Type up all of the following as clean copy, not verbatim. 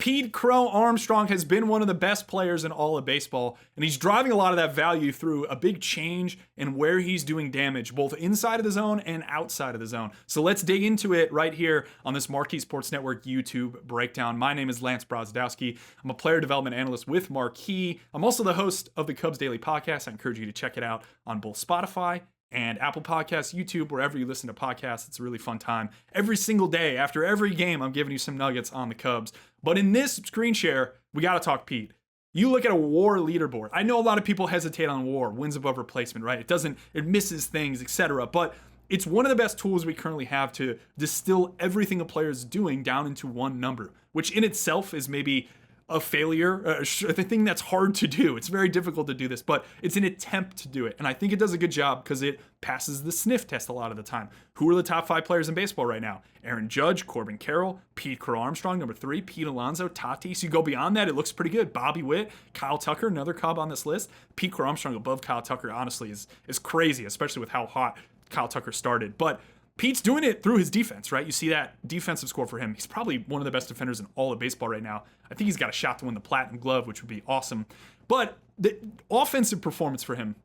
Pete Crow-Armstrong has been one of the best players in all of baseball, and he's driving a lot of that value through a big change in where he's doing damage, both inside of the zone and outside of the zone. So let's dig into it right here on this Marquee Sports Network YouTube breakdown. My name is Lance Brozdowski. I'm a player development analyst with Marquee. I'm also the host of the Cubs Daily Podcast. I encourage you to check it out on both Spotify and Apple Podcasts, YouTube, wherever you listen to podcasts. It's a really fun time. Every single day, after every game, I'm giving you some nuggets on the Cubs. But in this screen share, we got to talk Pete. You look at a WAR leaderboard. I know a lot of people hesitate on WAR, wins above replacement, right? It misses things, etc. But it's one of the best tools we currently have to distill everything a player is doing down into one number, which in itself is maybe a failure, the thing that's hard to do. It's very difficult to do this, but it's an attempt to do it. And I think it does a good job because it passes the sniff test a lot of the time. Who are the top 5 players in baseball right now? Aaron Judge, Corbin Carroll, Pete Crow-Armstrong, number 3, Pete Alonso, Tatis. You go beyond that, it looks pretty good. Bobby Witt, Kyle Tucker, another Cub on this list. Pete Crow-Armstrong above Kyle Tucker, honestly, is crazy, especially with how hot Kyle Tucker started. But Pete's doing it through his defense, right? You see that defensive score for him. He's probably one of the best defenders in all of baseball right now. I think he's got a shot to win the Platinum Glove, which would be awesome. But the offensive performance for him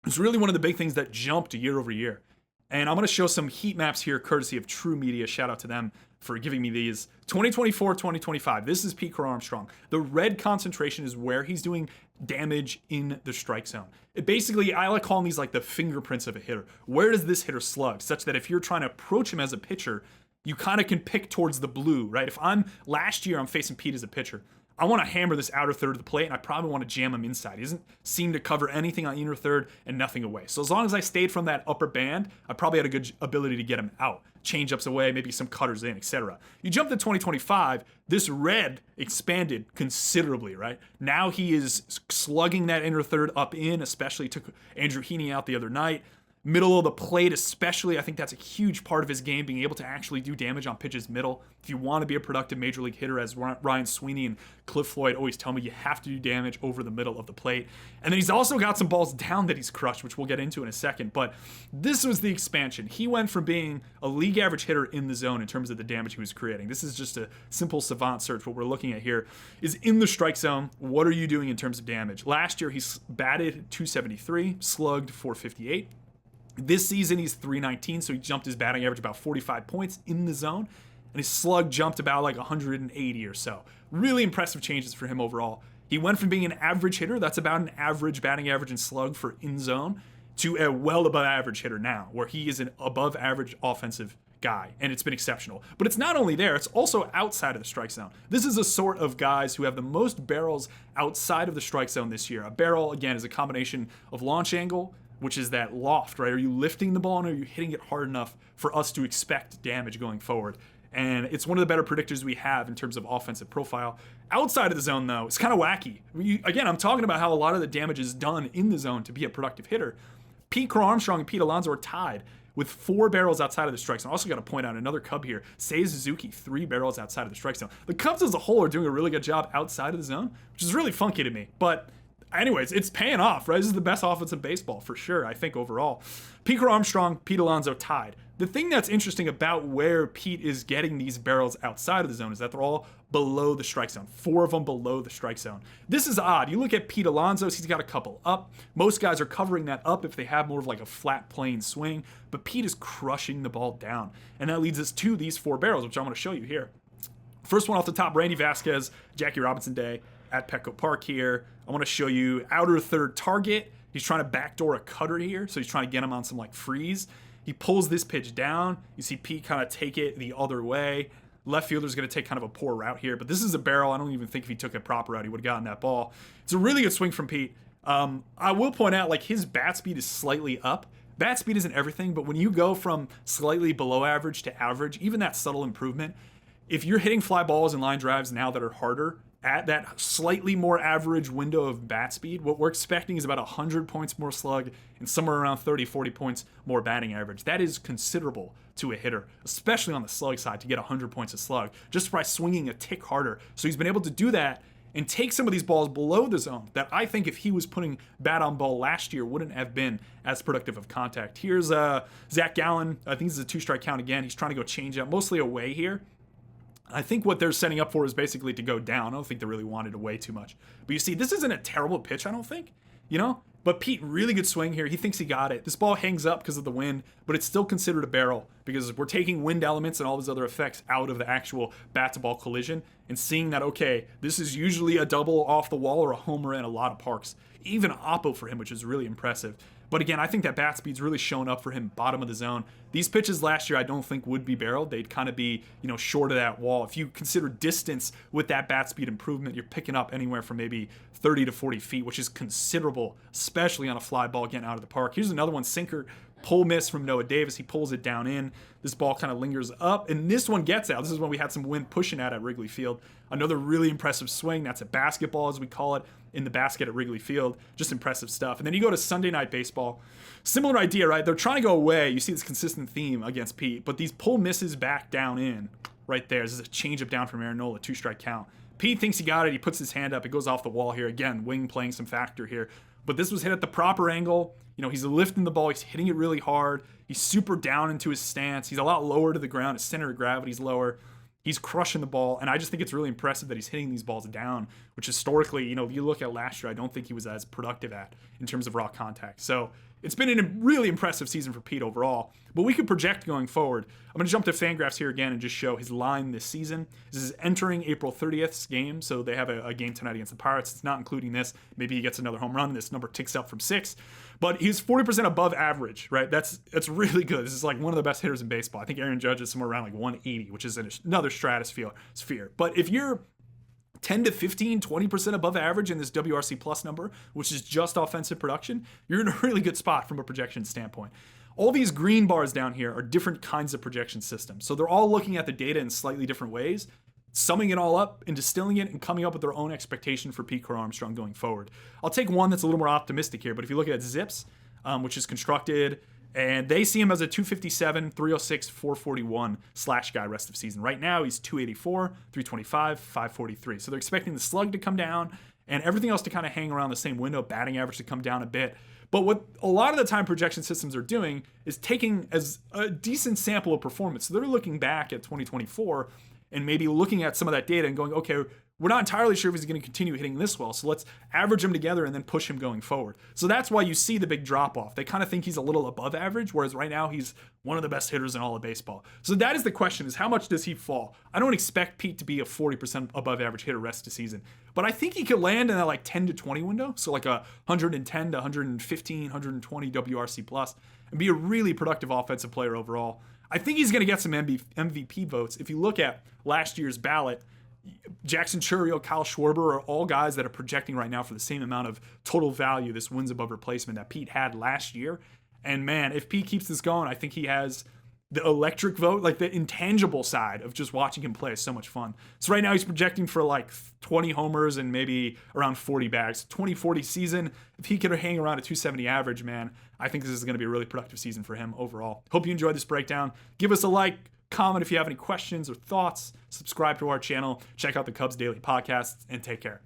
is really one of the big things that jumped year over year. And I'm going to show some heat maps here, courtesy of True Media. Shout out to them for giving me these. 2024, 2025. This is Pete Crow-Armstrong. The red concentration is where he's doing damage in the strike zone. Basically, I like calling these like the fingerprints of a hitter. Where does this hitter slug? Such that if you're trying to approach him as a pitcher, you kind of can pick towards the blue, right? If last year I'm facing Pete as a pitcher, I want to hammer this outer third of the plate, and I probably want to jam him inside. He doesn't seem to cover anything on inner third and nothing away. So as long as I stayed from that upper band, I probably had a good ability to get him out. Change-ups away, maybe some cutters in, etc. You jump to 2025, this red expanded considerably, right? Now he is slugging that inner third up in, especially took Andrew Heaney out the other night. Middle of the plate especially, I think that's a huge part of his game, being able to actually do damage on pitches middle. If you want to be a productive major league hitter, as Ryan Sweeney and Cliff Floyd always tell me, you have to do damage over the middle of the plate. And then he's also got some balls down that he's crushed, which we'll get into in a second. But this was the expansion. He went from being a league average hitter in the zone in terms of the damage he was creating. This is just a simple Savant search. What we're looking at here is in the strike zone, what are you doing in terms of damage? Last year, he batted 273, slugged 458. This season, he's 319, so he jumped his batting average about 45 points in the zone, and his slug jumped about like 180 or so. Really impressive changes for him overall. He went from being an average hitter, that's about an average batting average and slug for in zone, to a well above average hitter now, where he is an above average offensive guy, and it's been exceptional. But it's not only there, it's also outside of the strike zone. This is a sort of guys who have the most barrels outside of the strike zone this year. A barrel, again, is a combination of launch angle, which is that loft, right? Are you lifting the ball and are you hitting it hard enough for us to expect damage going forward? And it's one of the better predictors we have in terms of offensive profile. Outside of the zone, though, it's kind of wacky. Again, I'm talking about how a lot of the damage is done in the zone to be a productive hitter. Pete Crow-Armstrong and Pete Alonso are tied with 4 barrels outside of the strike zone. I also got to point out another Cub here, Seiya Suzuki, 3 barrels outside of the strike zone. The Cubs as a whole are doing a really good job outside of the zone, which is really funky to me. But anyways, it's paying off, right? This is the best offense in baseball for sure, I think, overall. Pete Crow-Armstrong, Pete Alonso tied. The thing that's interesting about where Pete is getting these barrels outside of the zone is that they're all below the strike zone. 4 of them below the strike zone. This is odd. You look at Pete Alonso's, he's got a couple up. Most guys are covering that up if they have more of like a flat plane swing, but Pete is crushing the ball down. And that leads us to these 4 barrels, which I'm going to show you here. First one off the top, Randy Vasquez, Jackie Robinson Day at Petco Park here. I want to show you outer third target. He's trying to backdoor a cutter here, so he's trying to get him on some like freeze. He pulls this pitch down. You see Pete kind of take it the other way. Left fielder's going to take kind of a poor route here, but this is a barrel. I don't even think if he took a proper route, he would have gotten that ball. It's a really good swing from Pete. I will point out, like, his bat speed is slightly up. Bat speed isn't everything, but when you go from slightly below average to average, even that subtle improvement, if you're hitting fly balls and line drives now that are harder, at that slightly more average window of bat speed, what we're expecting is about 100 points more slug and somewhere around 30, 40 points more batting average. That is considerable to a hitter, especially on the slug side, to get 100 points of slug just by swinging a tick harder. So he's been able to do that and take some of these balls below the zone that I think if he was putting bat on ball last year wouldn't have been as productive of contact. Here's Zach Gallen. I think this is a 2-strike count again. He's trying to go change up, mostly away here. I think what they're setting up for is basically to go down. I don't think they really wanted to weigh too much. But you see, this isn't a terrible pitch, I don't think, But Pete, really good swing here. He thinks he got it. This ball hangs up because of the wind, but it's still considered a barrel because we're taking wind elements and all those other effects out of the actual bat-to-ball collision and seeing that, okay, this is usually a double off the wall or a homer in a lot of parks. Even oppo for him, which is really impressive. But again, I think that bat speed's really shown up for him, bottom of the zone. These pitches last year I don't think would be barreled. They'd kind of be, short of that wall. If you consider distance with that bat speed improvement, you're picking up anywhere from maybe 30 to 40 feet, which is considerable, especially on a fly ball getting out of the park. Here's another one, sinker, pull miss from Noah Davis. He pulls it down in. This ball kind of lingers up, and this one gets out. This is when we had some wind pushing at Wrigley Field. Another really impressive swing. That's a basketball, as we call it, in the basket at Wrigley Field. Just impressive stuff. And then you go to Sunday Night Baseball. Similar idea, right? They're trying to go away. You see this consistent theme against Pete, but these pull misses back down in right there. This is a changeup down from Aaron Nola, 2-strike count. Pete thinks he got it. He puts his hand up. It goes off the wall here. Again, wing playing some factor here. But this was hit at the proper angle. He's lifting the ball. He's hitting it really hard. He's super down into his stance. He's a lot lower to the ground. His center of gravity's lower. He's crushing the ball, and I just think it's really impressive that he's hitting these balls down, which historically, if you look at last year, I don't think he was as productive at in terms of raw contact. So it's been a really impressive season for Pete overall, but we could project going forward. I'm going to jump to Fangraphs here again and just show his line this season. This is entering April 30th's game, so they have a game tonight against the Pirates. It's not including this. Maybe he gets another home run. This number ticks up from 6, but he's 40% above average, right? That's really good. This is like one of the best hitters in baseball. I think Aaron Judge is somewhere around like 180, which is another stratosphere. But if you're 10 to 15, 20% above average in this WRC plus number, which is just offensive production, you're in a really good spot from a projection standpoint. All these green bars down here are different kinds of projection systems. So they're all looking at the data in slightly different ways, summing it all up and distilling it and coming up with their own expectation for Pete Crow-Armstrong going forward. I'll take one that's a little more optimistic here, but if you look at Zips, which is constructed, and they see him as a 257, 306, 441 slash guy rest of season. Right now, he's 284, 325, 543. So they're expecting the slug to come down and everything else to kind of hang around the same window, batting average to come down a bit. But what a lot of the time projection systems are doing is taking as a decent sample of performance. So they're looking back at 2024 and maybe looking at some of that data and going, okay, we're not entirely sure if he's going to continue hitting this well, so let's average him together and then push him going forward. So that's why you see the big drop-off. They kind of think he's a little above average, whereas right now he's one of the best hitters in all of baseball. So that is the question, is how much does he fall? I don't expect Pete to be a 40% above average hitter rest of the season, but I think he could land in that like 10 to 20 window, so like a 110 to 115, 120 WRC plus, and be a really productive offensive player overall. I think he's going to get some MVP votes. If you look at last year's ballot, Jackson Chourio, Kyle Schwarber are all guys that are projecting right now for the same amount of total value, this wins above replacement that Pete had last year. And man, if Pete keeps this going, I think he has the electric vote, like the intangible side of just watching him play is so much fun. So right now he's projecting for like 20 homers and maybe around 40 bags. 20-40 season, if he could hang around a 270 average, man, I think this is going to be a really productive season for him overall. Hope you enjoyed this breakdown. Give us a like, comment if you have any questions or thoughts, subscribe to our channel, check out the Cubs Daily Podcasts, and take care.